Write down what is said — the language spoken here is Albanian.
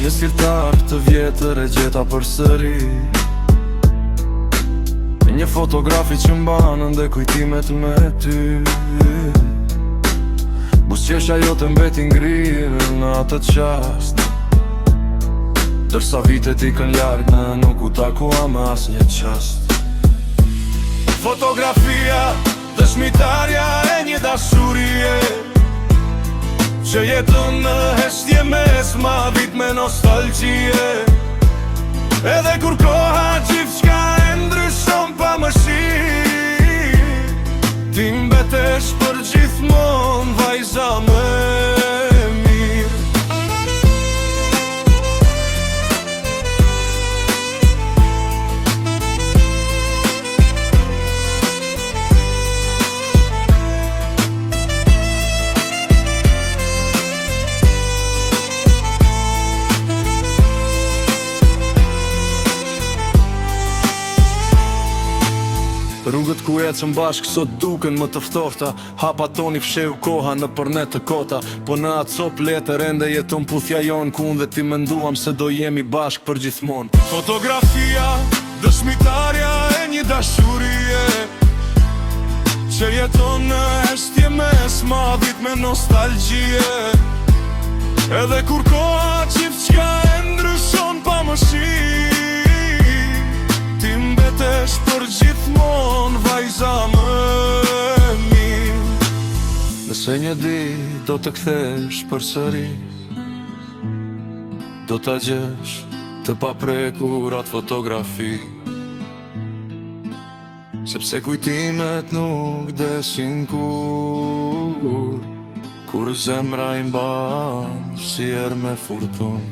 Një sirtar të vjetër e gjeta përsëri, një fotografi që mbanën dhe kujtimet me ty. Buzëqeshja jote mbeti ngrirë në atë qast, dërsa vitet i kën larg në nuk u takua me as një qast. Fotografia dëshmitarja e një dashurie që jeton në heshtje mes ma vit me nostalgjie. Edhe kur koha gjithçka e ndryshon pa më shi, ti mbetesh për gjithmon vajza më e mirë. Rrugët ku ecëm bashkë sot duken më të ftofta, hapa toni fsheu koha në përnet të kota. Po në atë cop letër ende jeton puthja jon, ku unë dhe ti menduam se do jemi bashkë për gjithmon. Fotografia dëshmitarja e një dashurie që jeton në heshtje mes madhit me nostalgjie. Edhe kur koha gjithçka e ndryshon pa më shi, ti mbetesh për gjithmon vajza më e mirë. Nëse një ditë do të kthesh përsëri, do ta gjesh të paprekur atë fotografi, sepse kujtimet nuk desin kur zemra i mban si erë me furtun.